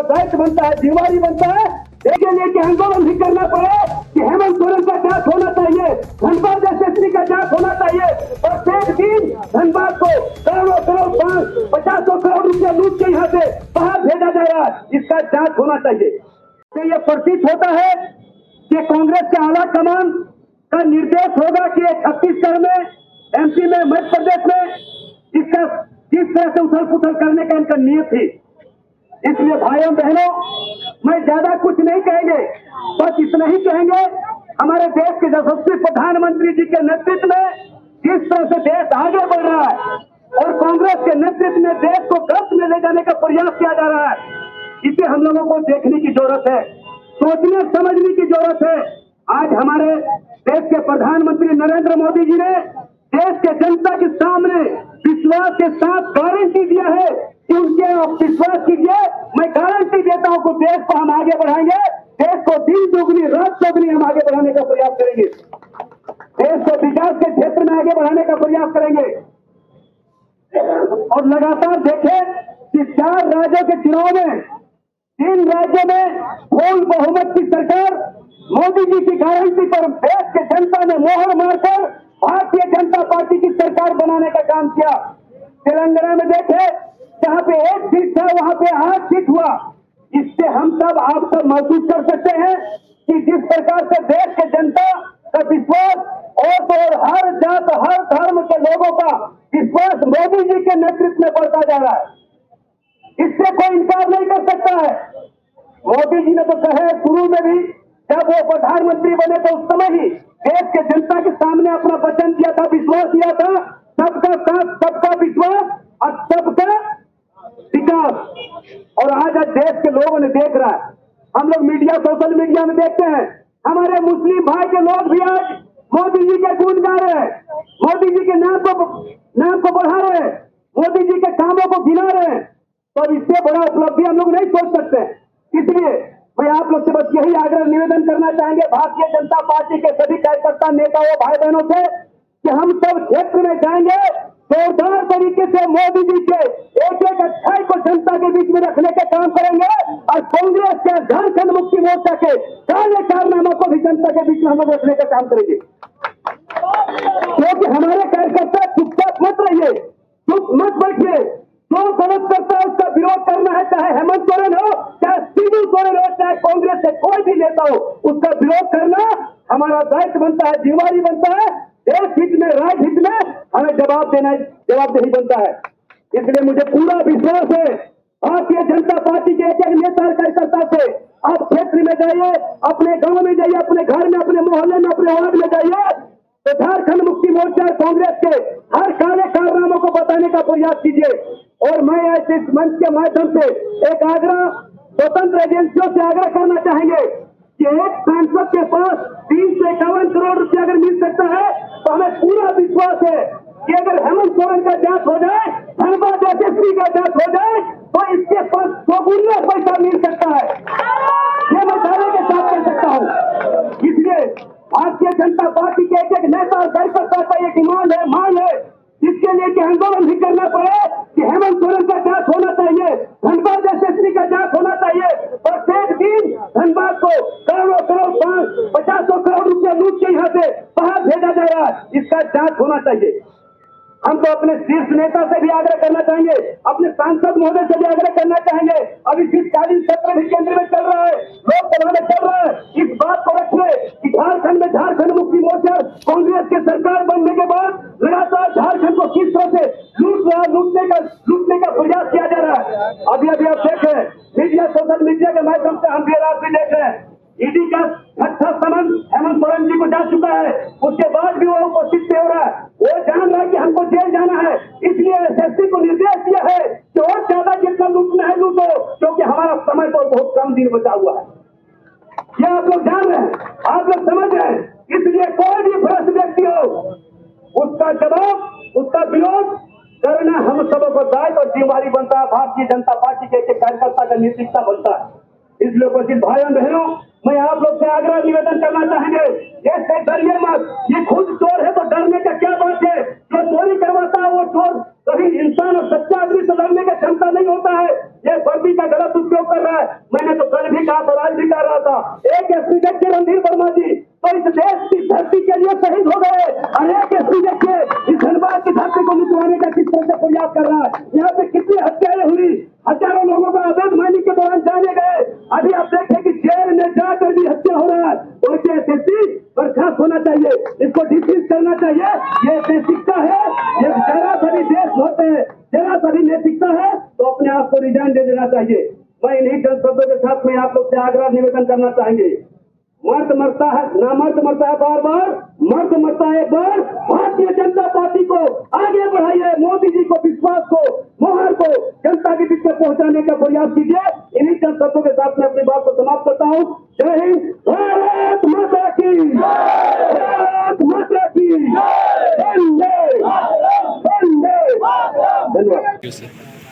हमारा दायित्व बनता है, जिम्मेदारी बनता है इसके लिए कि आंदोलन भी करना पड़े कि हेमंत सोरेन का जांच होना चाहिए, धनबाद एसएसपी का जांच होना चाहिए। प्रत्येक दिन धनबाद को करोड़ों करोड़ 50 करोड़ रुपया लूट के यहाँ से बाहर भेजा जा रहा है, इसका जांच होना चाहिए। तो ये प्रतीत होता है कि कांग्रेस के आला कमान का निर्देश होगा कि छत्तीसगढ़ में, एमपी में, मध्य प्रदेश में इसका किस तरह से उथल पुथल करने का इनका नियत थी। इसलिए भाइयों बहनों, मैं ज्यादा कुछ नहीं कहेंगे, बस इतना ही कहेंगे, हमारे देश के यशस्वी प्रधानमंत्री जी के नेतृत्व में जिस तरह से देश आगे बढ़ रहा है और कांग्रेस के नेतृत्व में देश को गर्त में ले जाने का प्रयास किया जा रहा है, इसे हम लोगों को देखने की जरूरत है, सोचने समझने की जरूरत है। आज हमारे देश के प्रधानमंत्री नरेंद्र मोदी जी ने देश के जनता के सामने विश्वास के साथ गारंटी दिया है कि उनके विश्वास कीजिए, मैं गारंटी देता हूं कि देश को हम आगे बढ़ाएंगे, देश को दिन दुगनी रात चौगुनी हम आगे बढ़ाने का प्रयास करेंगे, देश को विकास के क्षेत्र में आगे बढ़ाने का प्रयास करेंगे। और लगातार देखें कि 4 राज्यों के चुनाव में 3 राज्यों में फुल बहुमत की सरकार मोदी जी की गारंटी पर देश के जनता ने मोहर मारकर भारतीय जनता पार्टी की सरकार बनाने का काम किया। तेलंगाना में देखे, जहां पे 1 सीट था वहां पे 8 सीट हुआ। इससे हम सब आप सब महसूस कर सकते हैं कि जिस प्रकार से देश के जनता का विश्वास और हर जात हर धर्म के लोगों का विश्वास मोदी जी के नेतृत्व में बढ़ता जा रहा है, इससे कोई इनकार नहीं कर सकता है। मोदी जी ने तो कहे शुरू में भी, जब वो प्रधानमंत्री बने तो उस समय ही देश के जनता के सामने अपना वचन दिया था, विश्वास दिया था, सबका साथ, सबका विश्वास और सबका विकास। और आज देश के लोगों ने देख रहा है, हम लोग मीडिया, सोशल मीडिया में देखते हैं, हमारे मुस्लिम भाई के लोग भी आज मोदी जी के गुण गा रहे हैं, मोदी जी के नाम को बढ़ा रहे हैं, मोदी जी के कामों को गिना रहे हैं। तो अब इससे बड़ा उपलब्धि हम लोग नहीं सोच सकते। इसलिए मैं आप लोग से बस यही आग्रह निवेदन करना चाहेंगे भारतीय जनता पार्टी के सभी कार्यकर्ता, नेताओं, भाई बहनों से कि हम सब क्षेत्र में जाएंगे, जोरदार तरीके से मोदी जी के एक एक अच्छाई को जनता के बीच में रखने का काम करेंगे और कांग्रेस के झारखंड मुक्ति मोर्चा के काले कारनामों को भी जनता के बीच में हम लोग रखने का काम करेंगे। क्योंकि हमारे कार्यकर्ता चुपचाप मत रहिए, चुप मत बैठिए, जो गलत करता है उसका विरोध करना है, चाहे हेमंत सोरेन हो, चाहे शिबू सोरेन हो, चाहे कांग्रेस से कोई भी नेता हो, उसका विरोध करना हमारा दायित्व बनता है, जिम्मेदारी बनता है, देश हित में, राज्य हित में हमें जवाबदेही बनता है। इसलिए मुझे पूरा विश्वास है भारतीय जनता पार्टी के एक एक नेता और कार्यकर्ता से, आप क्षेत्र में जाइए, अपने गांव में जाइए, अपने घर में, अपने मोहल्ले में, अपने वार्ड में जाइए, तो झारखंड मुक्ति मोर्चा और कांग्रेस के हर काले कारनामों को बताने का प्रयास कीजिए। और मैं ऐसे इस मंच के माध्यम से एक आग्रह स्वतंत्र एजेंसियों से आग्रह करना चाहेंगे कि एक सांसद के पास 351 करोड़ रुपया अगर मिल सकता है तो हमें पूरा विश्वास है कि अगर हेमंत सोरेन का जांच हो जाए, धनबाद एसएसपी का जांच हो जाए, तो इसके पास 2 पैसा मिल सकता है, ये मैं दावे के साथ कह सकता हूँ। इसलिए भारतीय जनता पार्टी के एक एक नेता और कार्यकर्ता का ये मांग है इसके लिए कि आंदोलन भी करना पड़े कि हेमंत सोरेन का जांच होना चाहिए, धनबाद एसएसपी का जांच होना चाहिए। प्रत्येक दिन धनबाद को करोड़ों करोड़ 50 करोड़ रुपया लूट के यहाँ से बाहर भेजा जा रहा है, इसका जांच होना चाहिए। हम तो अपने शीर्ष नेता से भी आग्रह करना चाहेंगे, अपने सांसद महोदय से भी आग्रह करना चाहेंगे। अभी शीतकालीन सत्र भी केंद्र में चल रहा है, लोकसभा में चल रहा है, इस बात को रखिए कि झारखंड में झारखंड मुक्ति मोर्चा कांग्रेस की सरकार बनने के बाद लगातार झारखंड को किस तरह से लूटने का प्रयास किया जा रहा है। अभी आप देख रहे हैं मीडिया, सोशल मीडिया के माध्यम से हम भी देख रहे हैं, ईडी का छठा समन हेमंत सोरेन जी को जा चुका है, उसके बाद भी वो उपस्थित नहीं हो रहा है। वो जान रहा है कि हमको जेल जाना है, इसलिए एसएसपी को निर्देश दिया है कि और ज्यादा जितना लूटना है लूटो, क्योंकि हमारा समय तो बहुत कम दिन बचा हुआ है। ये आप लोग जान रहे हैं, आप लोग समझ रहे हैं। इसलिए कोई भी भ्रष्ट व्यक्ति हो, उसका जवाब, उसका विरोध करना हम सबों को दायित्व और जिम्मेदारी बनता है। भारतीय जनता पार्टी के एक कार्यकर्ता का नेतृत्व बनता है। इसलिए उपस्थित भाइयों बहनों, मैं आप लोग से आग्रह निवेदन करना चाहेंगे, ये डरिए मत, ये खुद चोर है तो डरने का क्या बात है। जो चोरी करवाता है वो चोर कभी इंसान और सच्चा आदमी से लड़ने का क्षमता नहीं होता है। ये वर्दी का गलत उपयोग कर रहा है, होगा। एक एसपी देखिए रणधीर वर्मा जी तो इस देश की धरती के लिए शहीद हो गए, और एक एसपी देखिए इस धनबाद की धरती को लुटवाने का किस तरह से प्रयास कर रहा है। यहाँ पे कितनी हत्याएं हुई, हजारों लोगों का अवैध माइनिंग के दौरान जाने गए। अभी आप देखें कि जेल में जाकर भी हत्या हो रहा है। तो क्या एसएसपी बर्खास्त होना चाहिए, इसको डिसमिस करना चाहिए। ये नैतिकता है, ये जरा सा भी देश होते हैं, जरा सा भी नैतिकता है तो अपने आप को रिजाइन दे देना चाहिए। मैं इन्हीं चंद शब्दों के साथ में आप लोग से आग्रह निवेदन करना चाहेंगे। मर्द मरता है, नामर्द मरता है बार बार, मर्द मरता है एक बार। भारतीय जनता पार्टी को आगे बढ़ाइए, मोदी जी को, विश्वास को, मोहर को जनता के बीच में पहुंचाने का प्रयास कीजिए। इन्हीं चंद शब्दों के साथ में अपनी बात को समाप्त करता हूं। जय हिंद, भारत माता की, भारत माता की, वंदे वंदे। धन्यवाद।